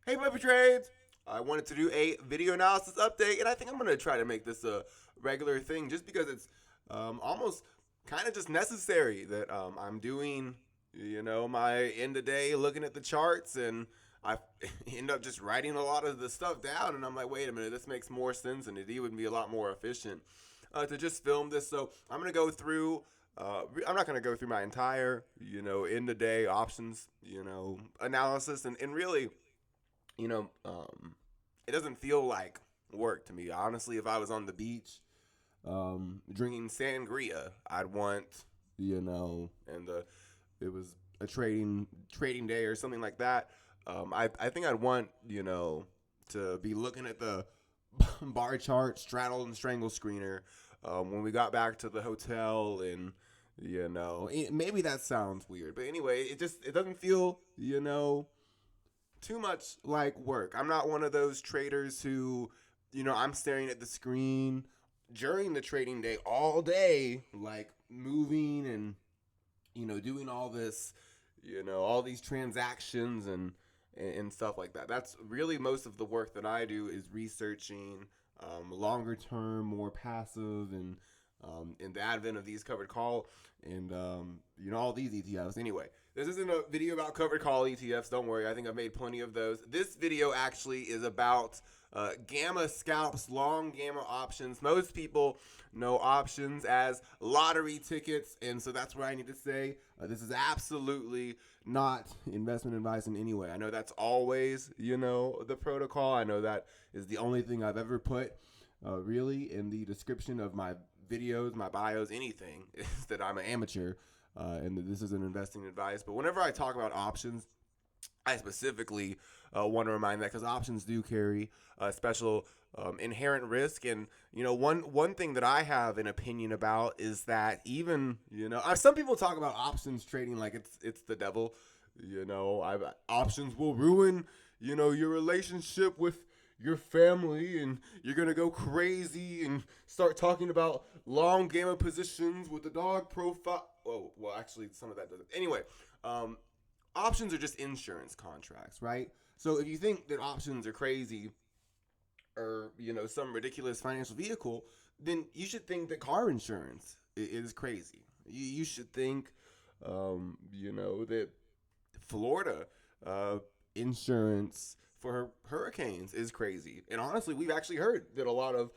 Hey, Puppy Trades! I wanted to do a video analysis update, and I think I'm going to try to make this a regular thing just because it's almost kind of just necessary that I'm doing, my end of day looking at the charts, and I end up just writing a lot of the stuff down, and I'm like, wait a minute, this makes more sense, and it would be a lot more efficient to just film this. So I'm going to go through. I'm not going to go through my entire, end of day options, analysis, and really you know, it doesn't feel like work to me. Honestly, if I was on the beach, drinking sangria, I'd want, and it was a trading day or something like that. I think I'd want, to be looking at the bar chart, straddle and strangle screener when we got back to the hotel and. Maybe that sounds weird, but anyway, it doesn't feel, too much like work. I'm not one of those traders who, I'm staring at the screen during the trading day all day, like moving and, doing all this, all these transactions and stuff like that. That's really most of the work that I do is researching longer term, more passive, and in the advent of these covered call and all these ETFs. Anyway, this isn't a video about covered call ETFs. Don't worry, I think I've made plenty of those. This video actually is about gamma scalps, long gamma options. Most people know options as lottery tickets, and so that's what I need to say. This is absolutely not investment advice in any way. I know that's always, the protocol. I know that is the only thing I've ever put really in the description of my videos, my bios, anything, is that I'm an amateur and that this isn't investing advice. But whenever I talk about options, I specifically want to remind that because options do carry special inherent risk. And, one thing that I have an opinion about is that even, some people talk about options trading like it's the devil. Options will ruin, your relationship with your family, and you're gonna go crazy and start talking about long gamma positions with the dog profile. Oh, well, actually, some of that doesn't. Anyway, options are just insurance contracts, right? So if you think that options are crazy or some ridiculous financial vehicle, then you should think that car insurance is crazy. You should think, that Florida insurance for hurricanes is crazy. And honestly, we've actually heard that a lot of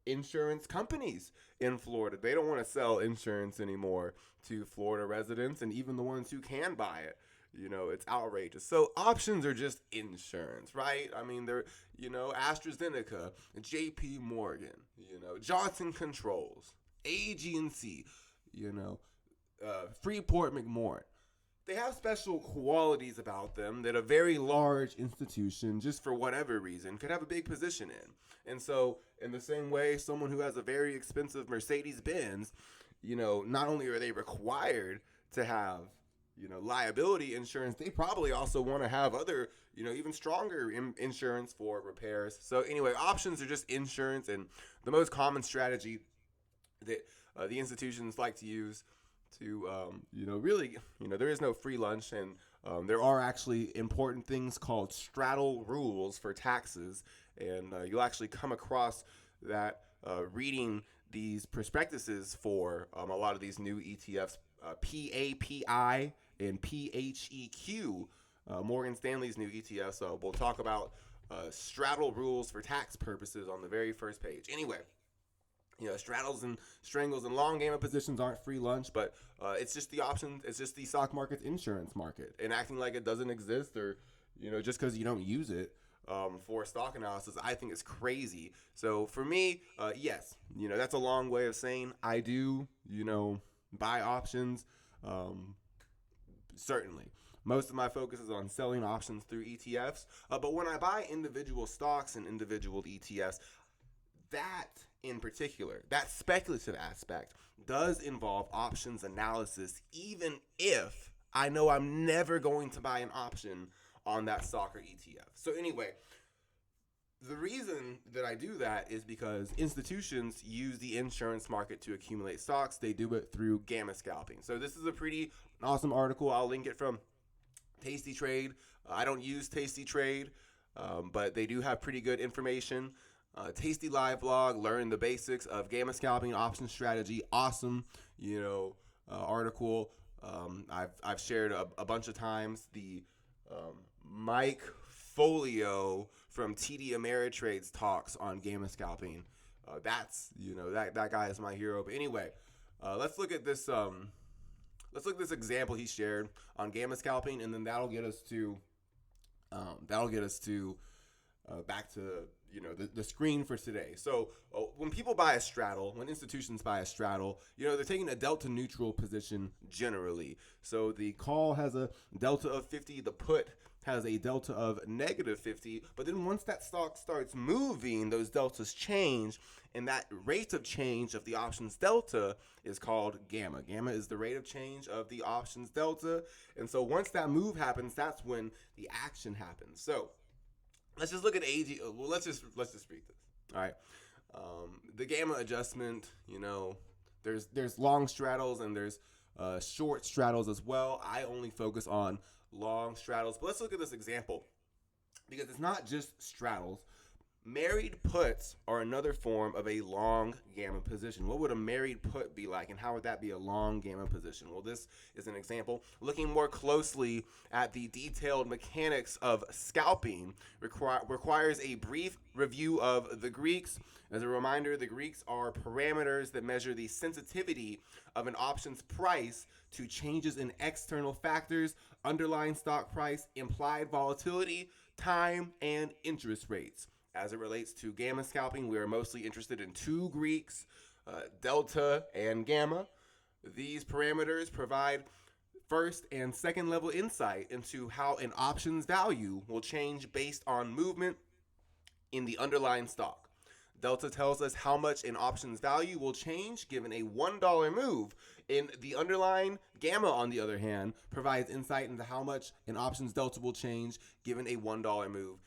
insurance companies in Florida, they don't want to sell insurance anymore to Florida residents, and even the ones who can buy it. It's outrageous. So options are just insurance, right? I mean, they're, AstraZeneca, JP Morgan, Johnson Controls, AG&C, Freeport McMoran. They have special qualities about them that a very large institution, just for whatever reason, could have a big position in. And so, in the same way, someone who has a very expensive Mercedes-Benz, not only are they required to have, liability insurance, they probably also want to have other, even stronger insurance for repairs. So anyway, options are just insurance, and the most common strategy that the institutions like to use to, really, there is no free lunch, and there are actually important things called straddle rules for taxes, and you'll actually come across that reading these prospectuses for a lot of these new ETFs, PAPI and PHEQ, Morgan Stanley's new ETFs. So we'll talk about straddle rules for tax purposes on the very first page. Anyway, straddles and strangles and long gamma positions aren't free lunch, but it's just the option. It's just the stock market's insurance market, and acting like it doesn't exist or, just because you don't use it for stock analysis, I think it's crazy. So for me, yes, that's a long way of saying I do, buy options. Certainly. Most of my focus is on selling options through ETFs. But when I buy individual stocks and individual ETFs, that in particular, that speculative aspect does involve options analysis, even if I know I'm never going to buy an option on that stock or ETF. So anyway, the reason that I do that is because institutions use the insurance market to accumulate stocks. They do it through gamma scalping. So this is a pretty awesome article. I'll link it from Tasty Trade. I don't use Tasty Trade, but they do have pretty good information. Tasty Live Blog, learn the basics of gamma scalping option strategy. Awesome, article. I've shared a bunch of times the Mike Folio from TD Ameritrade's talks on gamma scalping. That guy is my hero. But anyway, let's look at this. Let's look at this example he shared on gamma scalping, and then that'll get us to back to the screen for today. So when people buy a straddle, when institutions buy a straddle, they're taking a delta neutral position generally. So the call has a delta of 50, the put has a delta of negative 50, but then once that stock starts moving, those deltas change, and that rate of change of the options delta is called gamma. Gamma is the rate of change of the options delta, and so once that move happens, that's when the action happens. So let's just look at AG. Well, let's just read this. All right, the gamma adjustment. There's long straddles and there's short straddles as well. I only focus on long straddles, but let's look at this example because it's not just straddles. Married puts are another form of a long gamma position. What would a married put be like, and how would that be a long gamma position? Well, this is an example. Looking more closely at the detailed mechanics of scalping requires a brief review of the Greeks. As a reminder, the Greeks are parameters that measure the sensitivity of an option's price to changes in external factors, underlying stock price, implied volatility, time, and interest rates. As it relates to gamma scalping, we are mostly interested in two Greeks, delta and gamma. These parameters provide first and second level insight into how an option's value will change based on movement in the underlying stock. Delta tells us how much an option's value will change given a $1 move. In the underlying, gamma, on the other hand, provides insight into how much an option's delta will change given a $1 move.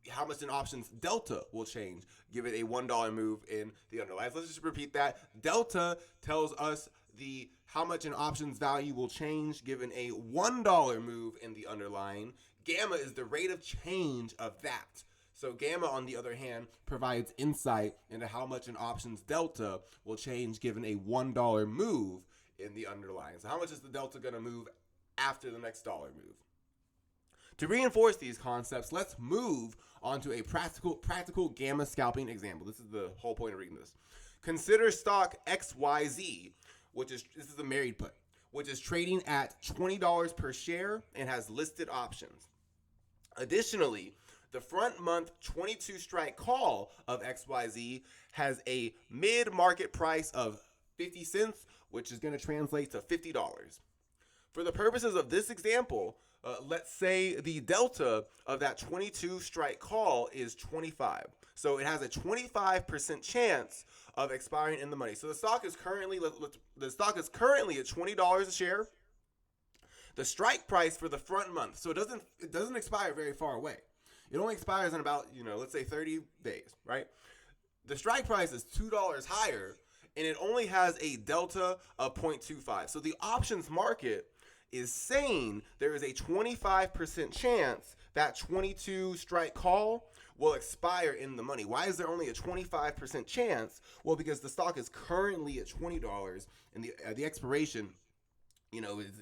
How much an option's delta will change given a $1 move in the underlying. Let's just repeat that. Delta tells us how much an option's value will change given a $1 move in the underlying. Gamma is the rate of change of that. So gamma, on the other hand, provides insight into how much an option's delta will change given a $1 move in the underlying. So how much is the delta going to move after the next dollar move? To reinforce these concepts, let's move on to a practical gamma scalping example. This is the whole point of reading this. Consider stock XYZ, this is a married put, which is trading at $20 per share and has listed options. Additionally, the front month 22 strike call of XYZ has a mid-market price of 50 cents, which is going to translate to $50. For the purposes of this example, let's say the delta of that 22 strike call is 25. So it has a 25% chance of expiring in the money. So the stock is currently at $20 a share. The strike price for the front month, so it doesn't expire very far away. It only expires in about, let's say 30 days, right? The strike price is $2 higher, and it only has a delta of 0.25. So the options market is saying there is a 25% chance that 22 strike call will expire in the money. Why is there only a 25% chance? Well, because the stock is currently at $20, and the expiration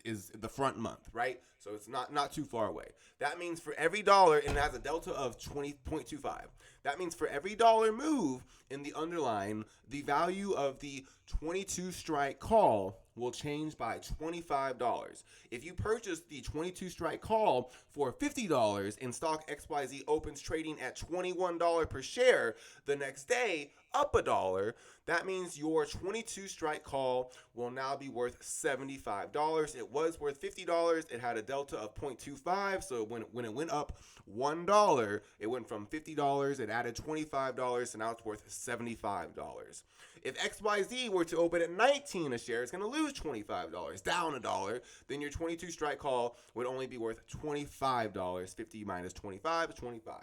is the front month, right? So it's not too far away. That means for every dollar, and it has a delta of 20.25. That means for every dollar move in the underlying, the value of the 22 strike call will change by $25. If you purchase the 22 strike call for $50 and stock XYZ opens trading at $21 per share the next day, up $1, that means your 22 strike call will now be worth $75. It was worth $50. It had a delta of 0.25. So when it went up $1, it went from $50, it added $25, so now it's worth $75. If XYZ were to open at 19 a share, it's going to lose $25, down $1. Then your 22 strike call would only be worth $25. 50 minus 25 is 25.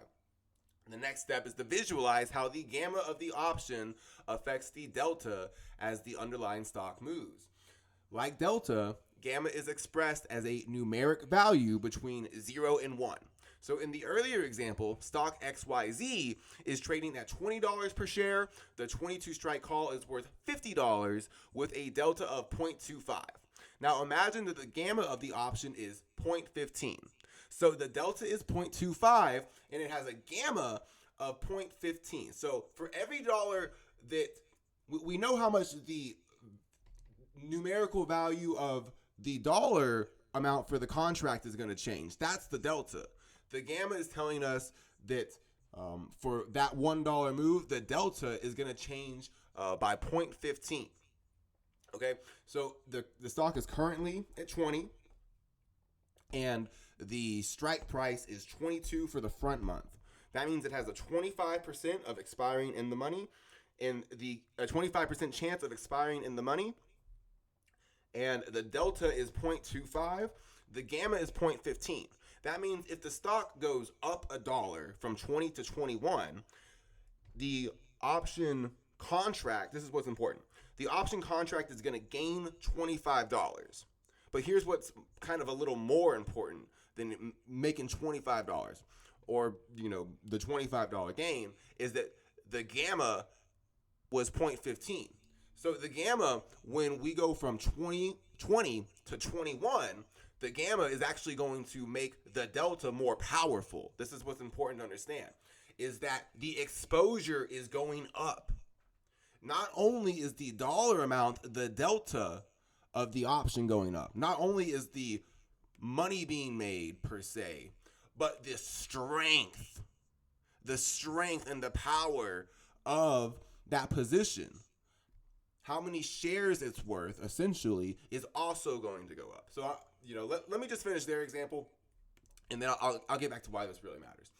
The next step is to visualize how the gamma of the option affects the delta as the underlying stock moves. Like delta, gamma is expressed as a numeric value between 0 and 1. So in the earlier example, stock XYZ is trading at $20 per share. The 22 strike call is worth $50 with a delta of 0.25. Now imagine that the gamma of the option is 0.15. So the delta is 0.25 and it has a gamma of 0.15. So for every dollar that we know how much the numerical value of the dollar amount for the contract is going to change. That's the delta. The gamma is telling us that for that $1 move, the delta is going to change by 0.15. Okay, so the stock is currently at 20, and the strike price is 22 for the front month. That means it has a 25% of expiring in the money, and a 25% chance of expiring in the money, and the delta is 0.25. The gamma is 0.15. That means if the stock goes up $1 from 20 to 21, the option contract, this is what's important, the option contract is going to gain $25. But here's what's kind of a little more important than making $25 or, the $25 gain is that the gamma was 0.15. So the gamma, when we go from 20 to 21, the gamma is actually going to make the delta more powerful. This is what's important to understand, is that the exposure is going up. Not only is the dollar amount, the delta of the option going up, not only is the money being made per se, but the strength and the power of that position, how many shares it's worth, essentially, is also going to go up. So, let me just finish their example, and then I'll get back to why this really matters.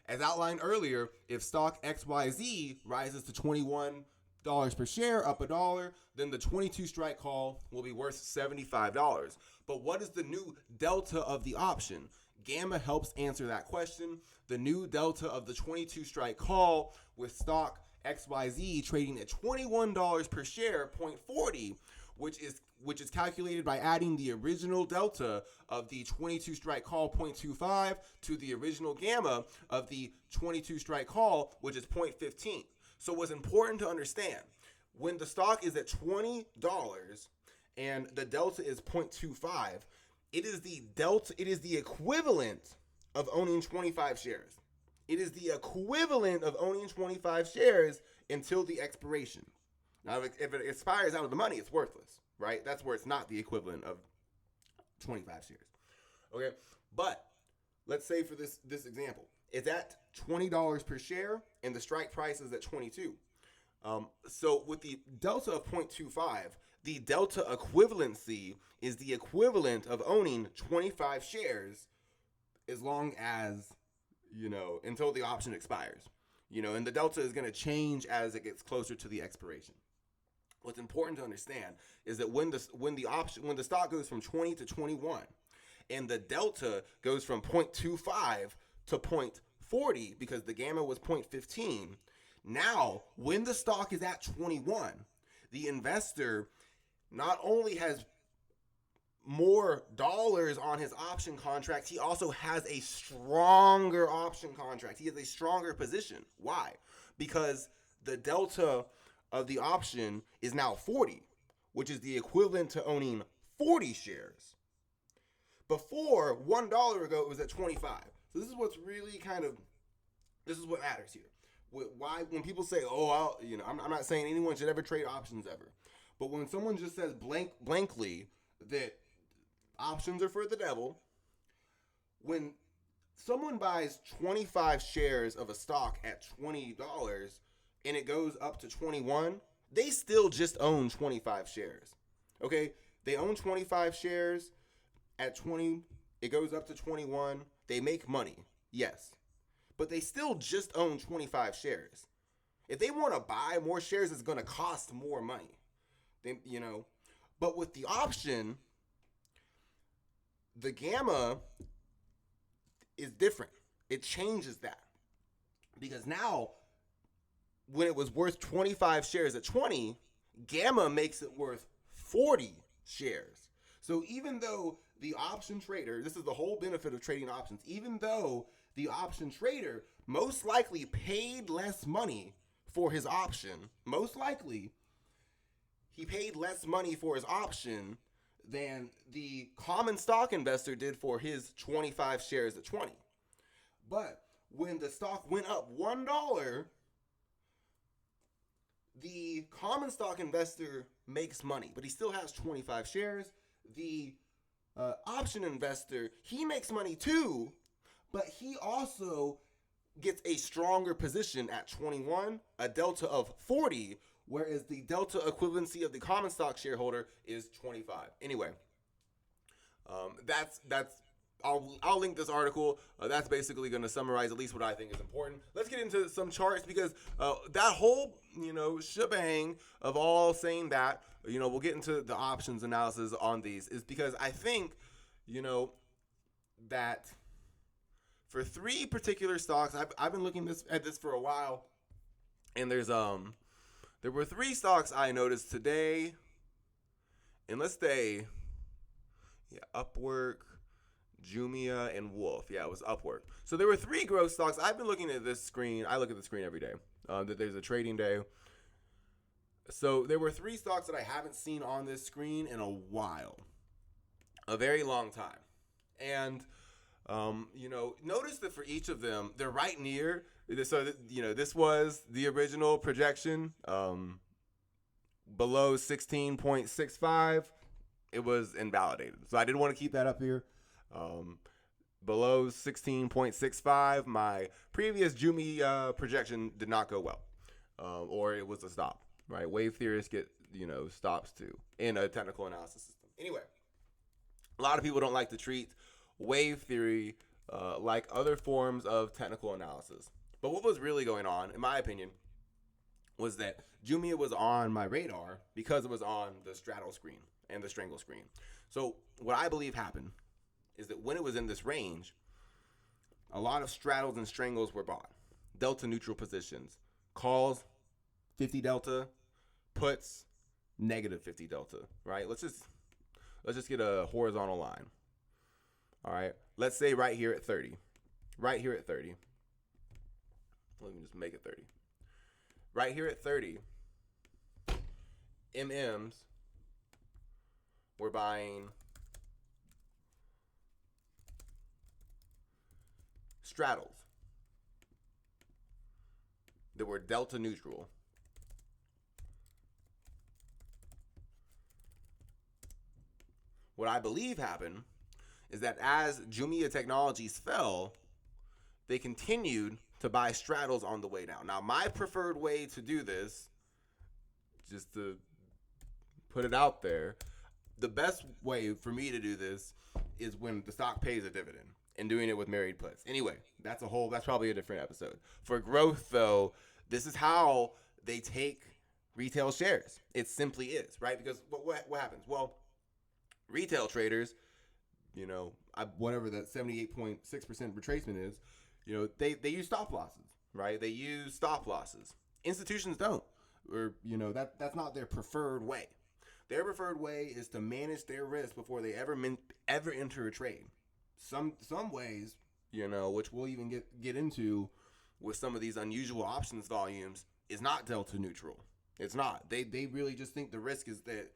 As outlined earlier, if stock XYZ rises to $21 per share, up $1, then the 22 strike call will be worth $75. But what is the new delta of the option? Gamma helps answer that question. The new delta of the 22 strike call with stock XYZ trading at $21 per share, 0.40, which is calculated by adding the original delta of the 22 strike call, 0.25, to the original gamma of the 22 strike call, which is 0.15. So what's important to understand, when the stock is at $20 and the delta is 0.25, it is the equivalent of owning 25 shares. It is the equivalent of owning 25 shares until the expiration. Now, if it expires out of the money, it's worthless, right? That's where it's not the equivalent of 25 shares. Okay, but let's say for this example, it's at $20 per share and the strike price is at 22. So with the delta of 0.25, the delta equivalency is the equivalent of owning 25 shares as long as, until the option expires. And the delta is going to change as it gets closer to the expiration. What's important to understand is that when the stock goes from 20 to 21 and the delta goes from 0.25 to 0.40 because the gamma was 0.15, now when the stock is at 21, the investor not only has more dollars on his option contract, he also has a stronger option contract. He has a stronger position. Why? Because the delta of the option is now 40, which is the equivalent to owning 40 shares. Before, $1 ago, it was at 25. So this is what's really this is what matters here. When people say, I'm not saying anyone should ever trade options ever. But when someone just says blankly that options are for the devil, when someone buys 25 shares of a stock at $20 and it goes up to 21, they still just own 25 shares. Okay? They own 25 shares at 20, it goes up to 21, they make money. Yes. But they still just own 25 shares. If they want to buy more shares, it's going to cost more money. But with the option, the gamma is different. It changes that. Because now, when it was worth 25 shares at 20, gamma makes it worth 40 shares. So even though the option trader, this is the whole benefit of trading options, even though the option trader most likely paid less money for his option, most likely he paid less money for his option than the common stock investor did for his 25 shares at 20. But when the stock went up $1, the common stock investor makes money, but he still has 25 shares. The option investor, he makes money too, but he also gets a stronger position at 21, a delta of 40, whereas the delta equivalency of the common stock shareholder is 25. Anyway, that's I'll link this article. That's basically going to summarize at least what I think is important. Let's get into some charts, because that whole shebang of all saying that, we'll get into the options analysis on these, is because I think that for three particular stocks, I've been looking at this for a while, and there were three stocks I noticed today, and let's say Upwork, Jumia, and Wolf. Yeah, it was Upwork. So there were three growth stocks. I've been looking at this screen. I look at the screen every day. There's a trading day. So there were three stocks that I haven't seen on this screen in a while. A very long time. And, notice that for each of them, they're right near. So, this was the original projection. Below 16.65, it was invalidated. So I didn't want to keep that up here. Below 16.65, my previous Jumia projection did not go well, or it was a stop, right? Wave theorists get, stops too in a technical analysis system. Anyway, a lot of people don't like to treat wave theory like other forms of technical analysis. But what was really going on, in my opinion, was that Jumia was on my radar because it was on the straddle screen and the strangle screen. So what I believe happened is that when it was in this range, a lot of straddles and strangles were bought. Delta neutral positions. Calls, 50 delta. Puts, negative 50 delta. Right? Let's just get a horizontal line. All right. Let's say right here at 30. Right here at 30. Let me just make it 30. Right here at 30, MMs were buying straddles that were delta neutral. What I believe happened is that as Jumia Technologies fell, they continued to buy straddles on the way down. Now, my preferred way to do this, just to put it out there, the best way for me to do this is when the stock pays a dividend, and doing it with married puts. Anyway, that's probably a different episode. For growth, though, this is how they take retail shares. It simply is, right? Because what happens? Well, retail traders, whatever that 78.6% retracement is, they use stop losses, right? They use stop losses. Institutions don't, or that's not their preferred way. Their preferred way is to manage their risk before they ever enter a trade. Some ways, which we'll even get into with some of these unusual options volumes, is not delta neutral. It's not. They really just think the risk is that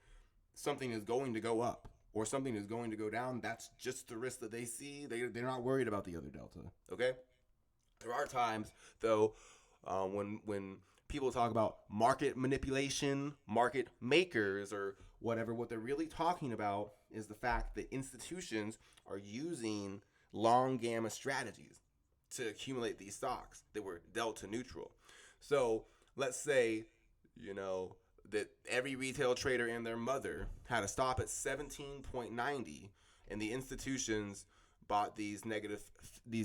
something is going to go up or something is going to go down. That's just the risk that they see. They're not worried about the other delta. Okay. There are times, though, when people talk about market manipulation, market makers, or whatever, what they're really talking about is the fact that institutions are using long gamma strategies to accumulate these stocks that were delta neutral. So let's say, that every retail trader and their mother had a stop at 17.90, and the institutions bought these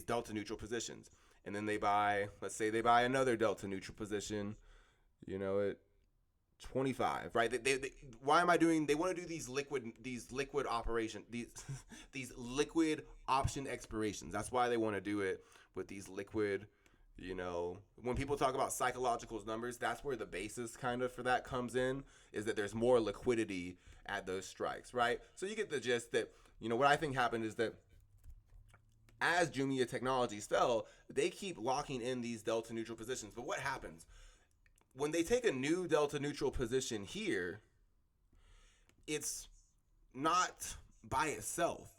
delta neutral positions. And then let's say they buy another delta neutral position, at 25, right? Why am I doing? They want to do these liquid operation, these liquid option expirations. That's why they want to do it with these liquid, When people talk about psychological numbers, that's where the basis kind of for that comes in, is that there's more liquidity at those strikes, right? So you get the gist that, what I think happened is that as Jumia Technologies fell, they keep locking in these delta neutral positions. But what happens? When they take a new delta neutral position here, it's not by itself.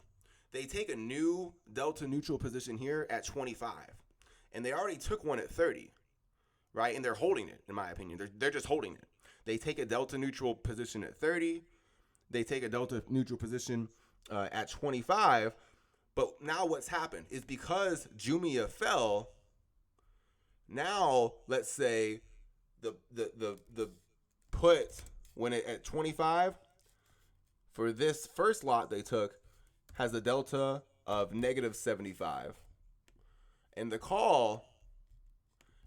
They take a new delta neutral position here at 25, and they already took one at 30, right? And they're holding it, in my opinion. They're just holding it. They take a delta neutral position at 30. They take a delta neutral position at 25. But now what's happened is because Jumia fell, now let's say the put when it at 25 for this first lot they took has a delta of negative 75. And the call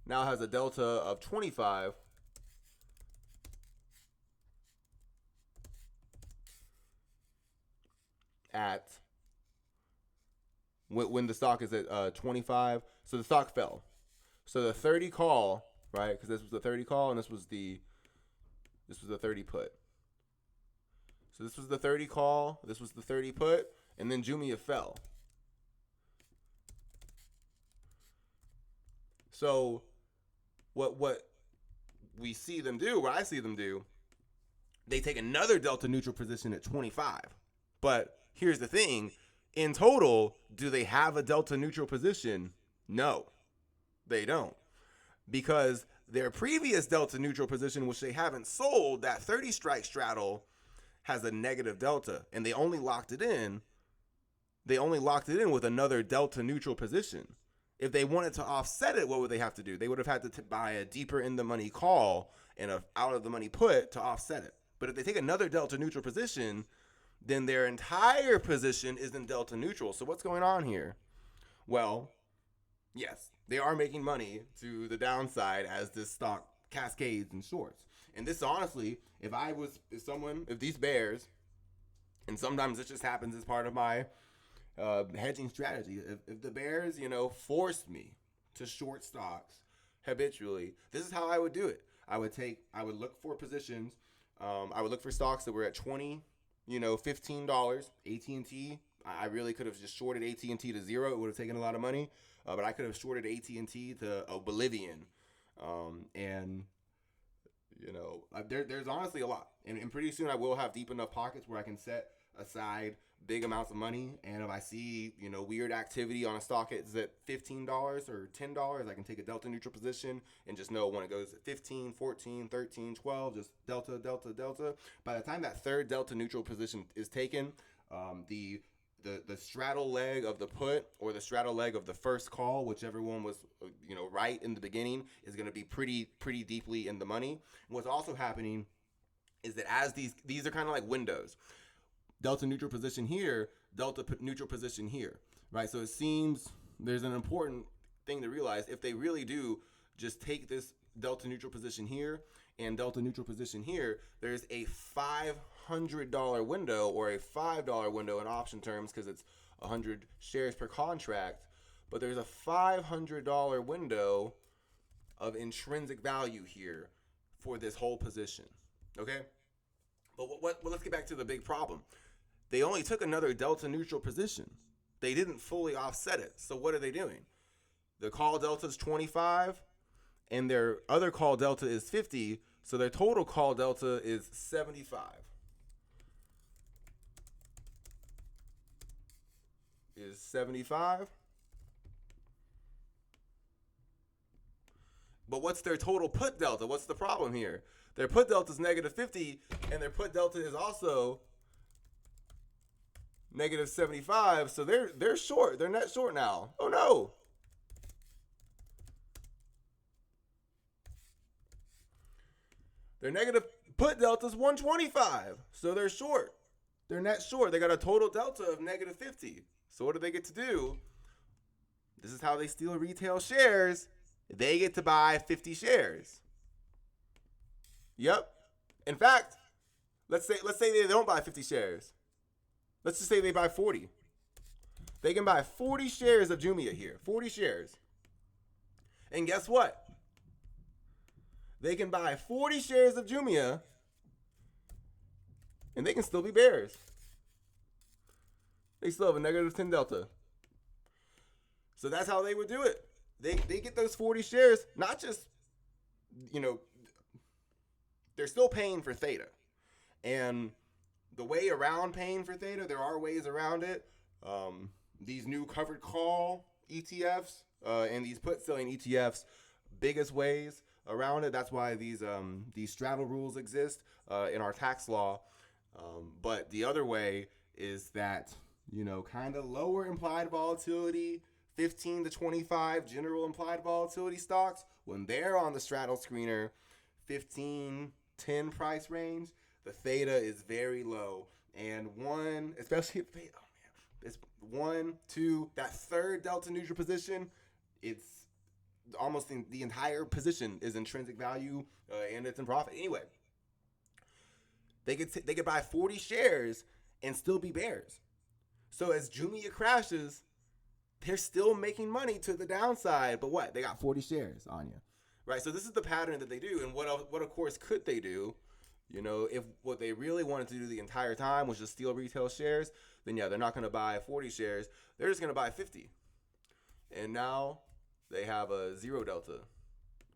now has a delta of 25 at when the stock is at 25. So the stock fell. So the 30 call, right? Because this was the 30 call and this was the 30 put. So this was the 30 call, this was the 30 put, and then Jumia fell. So what we see them do, what I see them do, they take another delta neutral position at 25. But here's the thing, in total, do they have a delta neutral position? No, they don't. Because their previous delta neutral position, which they haven't sold, that 30 strike straddle, has a negative delta, and they only locked it in with another delta neutral position. If they wanted to offset it, what would they have to do? They would have had to buy a deeper in the money call and a out of the money put to offset it. But if they take another delta neutral position, then their entire position is in delta neutral. So what's going on here? Well, yes, they are making money to the downside as this stock cascades and shorts. And this, honestly, if these bears, and sometimes it just happens as part of my hedging strategy, if the bears, forced me to short stocks habitually, this is how I would do it. I would look for positions. I would look for stocks that were at $20, $15. AT&T, I really could have just shorted AT&T to zero. It would have taken a lot of money, but I could have shorted AT&T to oblivion. There's honestly a lot. And pretty soon I will have deep enough pockets where I can set aside big amounts of money. And if I see, weird activity on a stock it's at $15 or $10, I can take a delta neutral position and just know when it goes at 15, 14, 13, 12, just delta, delta, delta. By the time that third delta neutral position is taken, the straddle leg of the put or the straddle leg of the first call, whichever one was, right in the beginning, is going to be pretty deeply in the money. And what's also happening is that as these are kind of like windows, delta neutral position here, delta neutral position here, right? So it seems there's an important thing to realize. If they really do just take this delta neutral position here and delta neutral position here, there's a $500 window or a $5 window in option terms because it's 100 shares per contract, but there's a $500 window of intrinsic value here for this whole position, okay? But let's get back to the big problem. They only took another delta neutral position. They didn't fully offset it. So what are they doing? The call delta is 25 and their other call delta is 50. So their total call delta is 75. Is 75. But what's their total put delta? What's the problem here? Their put delta is negative 50 and their put delta is also negative 75, so they're short. They're net short now. Oh no. Their negative put delta is 125, so they're short. They're net short. They got a total delta of negative 50. So what do they get to do? This is how they steal retail shares. They get to buy 50 shares. Yep. In fact, let's say they don't buy 50 shares. Let's just say they buy 40. They can buy 40 shares of Jumia here. 40 shares. And guess what? They can buy 40 shares of Jumia and they can still be bears. They still have a negative 10 delta. So that's how they would do it. They get those 40 shares, not just, they're still paying for theta. And the way around paying for theta, there are ways around it. These new covered call ETFs and these put selling ETFs, biggest ways around it. That's why these straddle rules exist in our tax law. But the other way is that, kind of lower implied volatility, 15 to 25 general implied volatility stocks, when they're on the straddle screener, 15, 10 price range, the theta is very low. And especially if it's 1, 2, that third delta neutral position, it's almost the entire position is intrinsic value and it's in profit. Anyway, they could buy 40 shares and still be bears. So as Jumia crashes, they're still making money to the downside. But what? They got 40 shares on you, right? So this is the pattern that they do. And what of course could they do? If what they really wanted to do the entire time was just steal retail shares, then yeah, they're not going to buy 40 shares. They're just going to buy 50. And now they have a zero delta.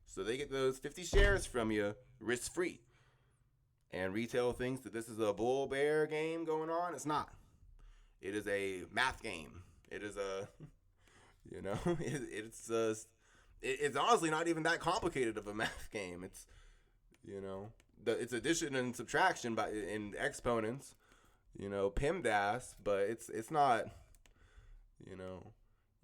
So they get those 50 shares from you risk-free. And retail thinks that this is a bull-bear game going on. It's not. It is a math game. It is it's honestly not even that complicated of a math game. It's, it's addition and subtraction in exponents, PEMDAS, but it's not,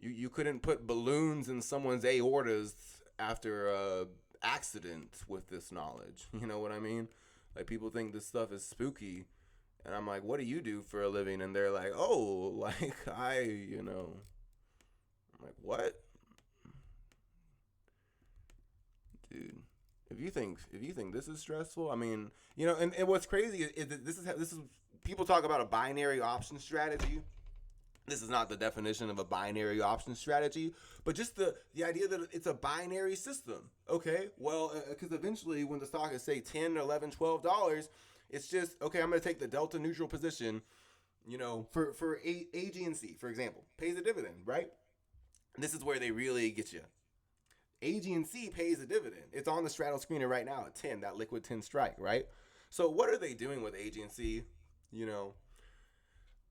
you couldn't put balloons in someone's aortas after a accident with this knowledge. You know what I mean? Like, people think this stuff is spooky, and I'm like, what do you do for a living? And they're like, oh, like, I'm like, what? Dude, if you think this is stressful, I mean, and what's crazy is that this is people talk about a binary option strategy. This is not the definition of a binary option strategy, but just the idea that it's a binary system. Okay, well, because eventually when the stock is, say, $10, $11, $12, it's just, okay, I'm going to take the delta neutral position, for AG&C, for example, pays a dividend, right? This is where they really get you. AG&C pays a dividend. It's on the straddle screener right now at 10, that liquid 10 strike, right? So what are they doing with AG&C?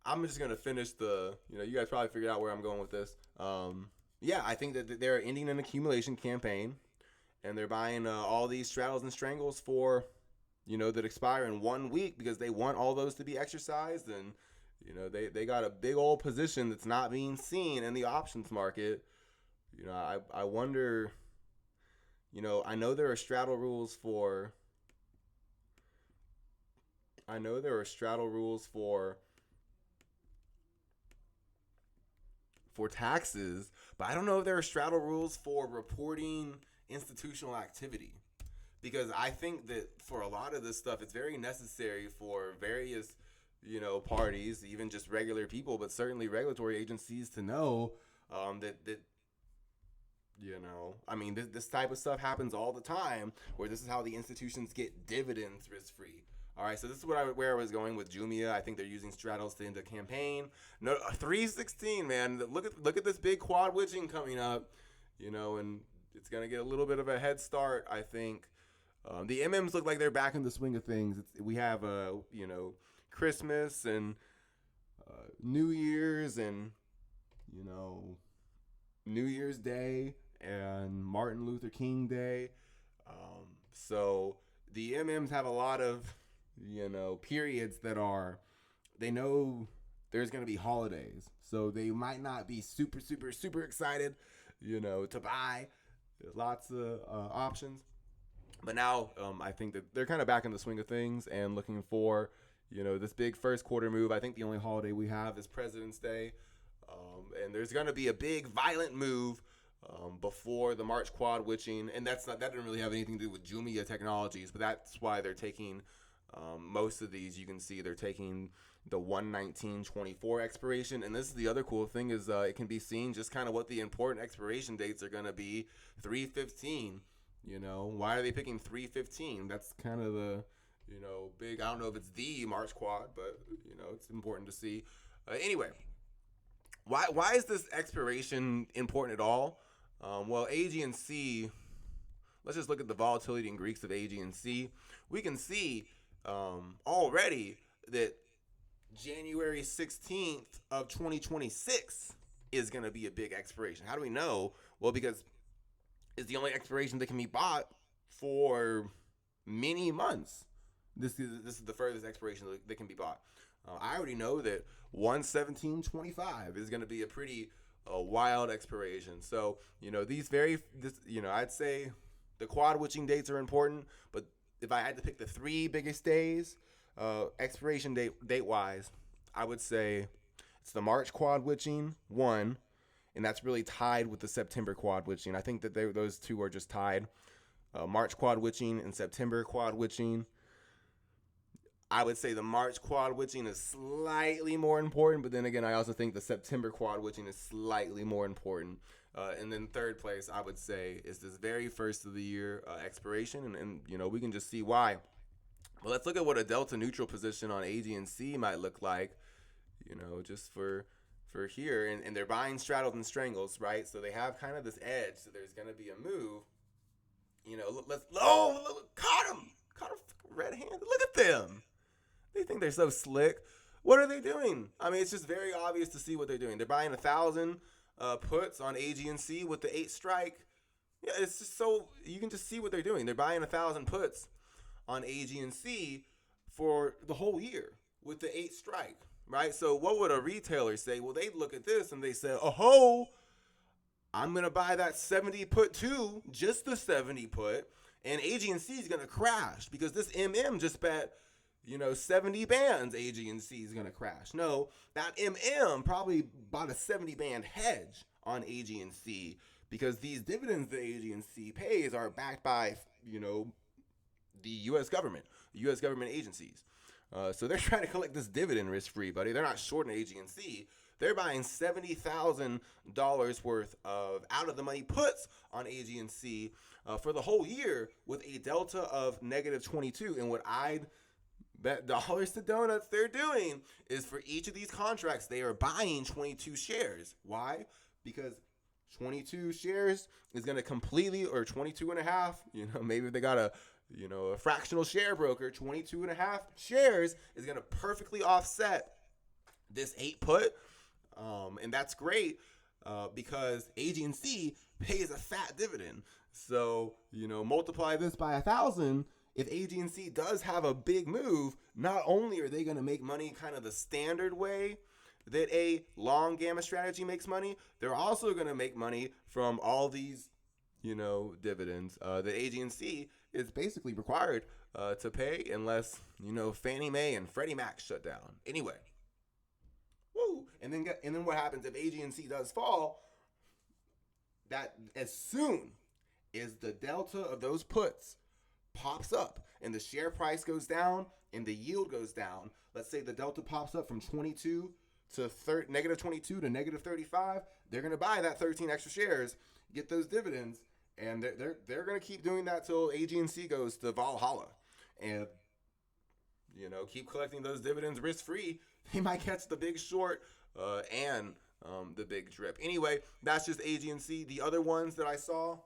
I'm just going to finish you guys probably figured out where I'm going with this. I think that they're ending an accumulation campaign, and they're buying all these straddles and strangles for, that expire in 1 week because they want all those to be exercised. And, they got a big old position that's not being seen in the options market. I wonder, I know there are straddle rules for taxes, but I don't know if there are straddle rules for reporting institutional activity, because I think that for a lot of this stuff, it's very necessary for various, parties, even just regular people, but certainly regulatory agencies to know that this type of stuff happens all the time, where this is how the institutions get dividends risk-free. All right, so this is where I was going with Jumia. I think they're using straddles to end a campaign. No, 316, man. Look at this big quad witching coming up, and it's gonna get a little bit of a head start, I think. The MMs look like they're back in the swing of things. We have Christmas and New Year's and New Year's Day and Martin Luther King Day. So the MMs have a lot of periods that they know there's going to be holidays. So they might not be super, super, super excited, to buy. There's lots of options. But now I think that they're kind of back in the swing of things and looking for, this big first quarter move. I think the only holiday we have is President's Day. And there's going to be a big violent move before the March quad witching. And that didn't really have anything to do with Jumia Technologies, but that's why they're taking Most of these you can see they're taking the 1/19/24 expiration, and this is the other cool thing is it can be seen just kind of what the important expiration dates are going to be. 3/15. Why are they picking 3/15? That's kind of the big. I don't know if it's the March quad, but it's important to see. Anyway, why is this expiration important at all? Well, AG&C. Let's just look at the volatility and Greeks of AG&C. We can see already that January 16th of 2026 is going to be a big expiration. How do we know? Well, because it's the only expiration that can be bought for many months. This is the furthest expiration that can be bought. I already know that 1/17/25 is going to be a pretty wild expiration. So I'd say the quad witching dates are important, but if I had to pick the three biggest days, expiration date wise, I would say it's the March quad witching one, and that's really tied with the September quad witching. I think that those two are just tied. March quad witching and September quad witching. I would say the March quad witching is slightly more important, but then again, I also think the September quad witching is slightly more important. And then third place, I would say, is this very first of the year expiration, and we can just see why. Well, let's look at what a delta neutral position on AG&C might look like, just for here. And they're buying straddles and strangles, right? So they have kind of this edge. So there's going to be a move. Caught him red-handed. Look at them. They think they're so slick. What are they doing? I mean, it's just very obvious to see what they're doing. They're buying 1,000 puts on AG&C with the 8 strike. Yeah, it's just so you can just see what they're doing. They're buying 1,000 puts on AG&C for the whole year with the 8 strike, right? So what would a retailer say? Well, they'd look at this and they say, oh, I'm going to buy that 70 put too, just the 70 put, and AG&C is going to crash because this MM just bet 70 bands AG&C is going to crash. No, that MM probably bought a 70 band hedge on AG&C because these dividends that AG&C pays are backed by, the U.S. government, agencies. So they're trying to collect this dividend risk-free, buddy. They're not shorting AG&C. They're buying $70,000 worth of out-of-the-money puts on AG&C for the whole year with a delta of -22. And what I'd bet dollars to donuts they're doing is for each of these contracts, they are buying 22 shares. Why? Because 22 shares is going to completely, or 22 and a half, maybe if they got a fractional share broker, 22 and a half shares is going to perfectly offset this 8 put. And that's great because AG&C pays a fat dividend. So, multiply this by 1,000. If AG&C does have a big move, not only are they going to make money kind of the standard way that a long gamma strategy makes money, they're also going to make money from all these, dividends that AG&C is basically required to pay unless, Fannie Mae and Freddie Mac shut down. Anyway, woo! And then what happens if AG&C does fall? That as soon as the delta of those puts pops up and the share price goes down and the yield goes down, let's say the delta pops up from 22 to -22 to -35, they're going to buy that 13 extra shares, get those dividends, and they're going to keep doing that till AG&C goes to Valhalla and keep collecting those dividends risk-free. They might catch the big short and the big drip. Anyway, that's just AG&C. The other ones that I saw,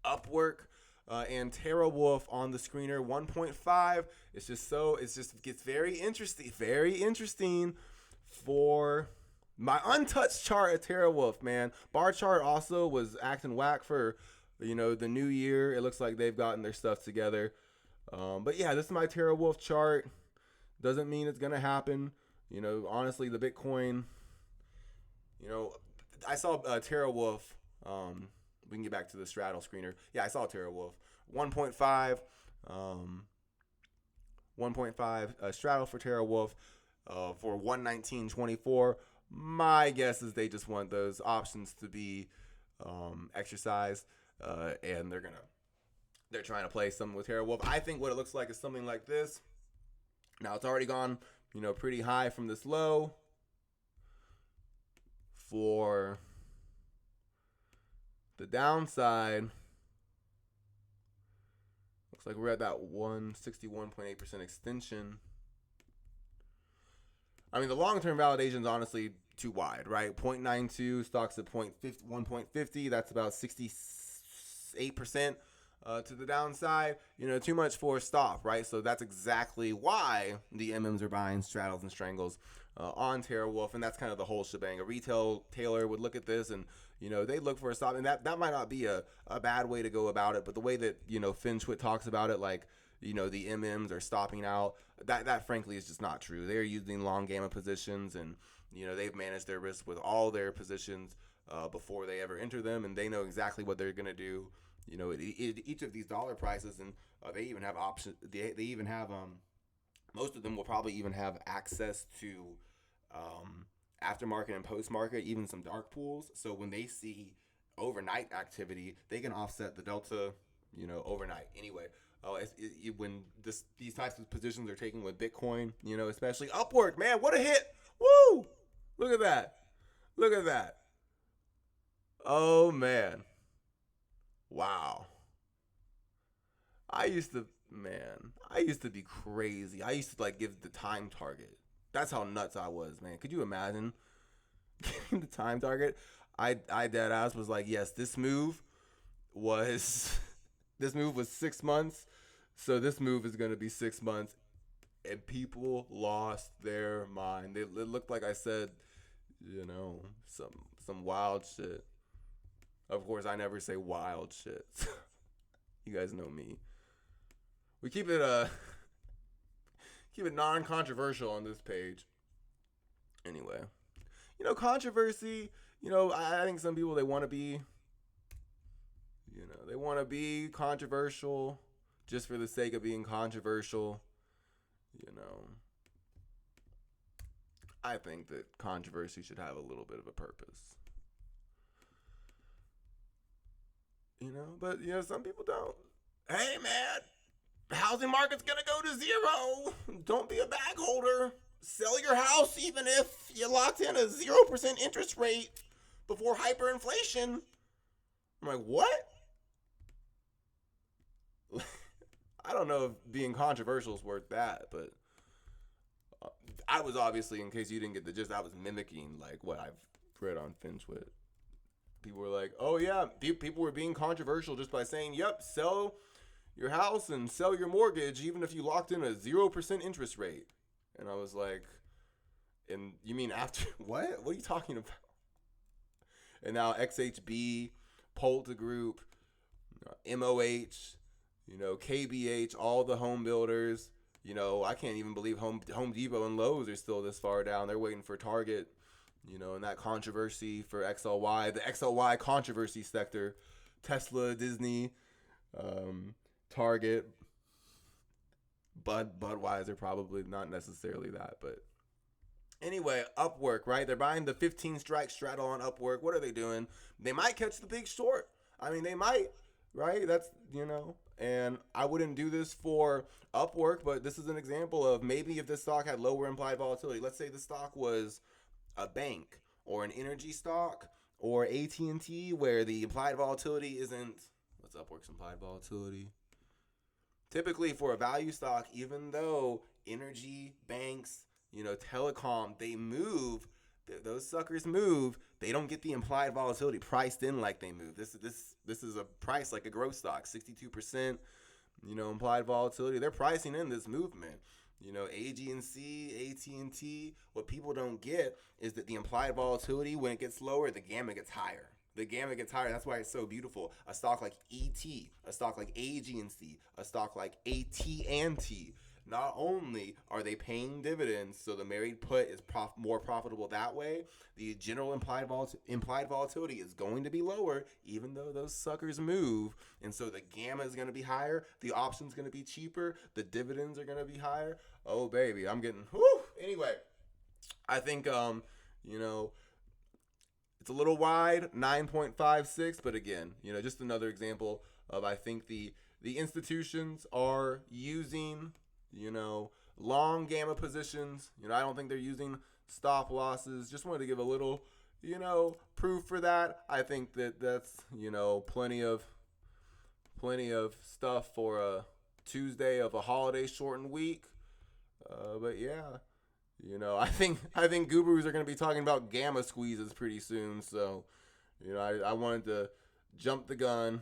Upwork and Terawulf on the screener, 1.5. It just gets very interesting for my untouched chart at Terawulf, man. Bar chart also was acting whack for, the new year. It looks like they've gotten their stuff together. But yeah, this is my Terawulf chart. Doesn't mean it's going to happen. Honestly, the Bitcoin, I saw Terawulf. We can get back to the straddle screener. Yeah, I saw Terawulf. 1.5 straddle for Terawulf for 119.24. My guess is they just want those options to be exercised, and they're trying to play something with Terawulf. I think what it looks like is something like this. Now it's already gone, pretty high from this low for the downside. Looks like we're at that 161.8% extension. I mean, the long-term validation is honestly too wide, right? 0.92, stocks at 1.50. That's about 68% to the downside. Too much for a stop, right? So that's exactly why the MMs are buying Straddles and Strangles on Terawulf, and that's kind of the whole shebang. A retailer would look at this and they look for a stop, and that might not be a bad way to go about it, but the way that FinTwit talks about it, like the MMs are stopping out, that frankly is just not true. They're using long gamma positions, and they've managed their risk with all their positions before they ever enter them, and they know exactly what they're gonna do. Each of these dollar prices, and they even have options. They even have most of them will probably even have access to aftermarket and post-market, even some dark pools. So when they see overnight activity, they can offset the delta, overnight. Anyway, when these types of positions are taken with Bitcoin, especially Upwork, man, what a hit! Woo! Look at that! Look at that! Oh man! Wow! I used to be crazy. I used to give the time target. That's how nuts I was, man. Could you imagine getting the time target? I dead ass was like, yes, this move was 6 months, so this move is gonna be 6 months, and people lost their mind. It looked like I said, some wild shit. Of course, I never say wild shit. You guys know me. We keep it non-controversial on this page. Anyway, controversy. I think some people, they want to be controversial just for the sake of being controversial. I think that controversy should have a little bit of a purpose. But some people don't. Hey man, the housing market's gonna go to zero. Don't be a bag holder. Sell your house even if you locked in a 0% interest rate before hyperinflation. I'm like, what? I don't know if being controversial is worth that, but I was obviously, in case you didn't get the gist, I was mimicking what I've read on FinTwit. People were like, oh yeah, people were being controversial just by saying, yep, sell your house and sell your mortgage even if you locked in a 0% interest rate. And I was like, and you mean after what? What are you talking about? And now XHB, Polta Group, MOH, KBH, all the home builders, I can't even believe Home Depot and Lowe's are still this far down. They're waiting for Target, and that controversy for XLY, the XLY controversy sector, Tesla, Disney, Target, Budweiser, probably not necessarily that, but anyway, Upwork, right? They're buying the 15 strike straddle on Upwork. What are they doing? They might catch the big short. I mean, they might, right? That's, and I wouldn't do this for Upwork, but this is an example of maybe if this stock had lower implied volatility. Let's say the stock was a bank or an energy stock or AT&T, where the implied volatility isn't, what's Upwork's implied volatility? Typically for a value stock, even though energy, banks, telecom, they move, those suckers move, they don't get the implied volatility priced in like they move. This is a price like a growth stock, 62%, implied volatility. They're pricing in this movement. AG&C, AT&T, what people don't get is that the implied volatility, when it gets lower, the gamma gets higher. The gamma gets higher. That's why it's so beautiful. A stock like ET, a stock like AG&C, a stock like AT&T, not only are they paying dividends, so the married put is more profitable that way, the general implied volatility is going to be lower, even though those suckers move. And so the gamma is going to be higher, the option's going to be cheaper, the dividends are going to be higher. Oh, baby, I'm getting, whew. Anyway, I think, it's a little wide, 9.56, but again, just another example of, I think the institutions are using, long gamma positions. I don't think they're using stop losses. Just wanted to give a little, proof for that. I think that's, plenty of stuff for a Tuesday of a holiday shortened week. But yeah, I think gurus are going to be talking about gamma squeezes pretty soon. So, I wanted to jump the gun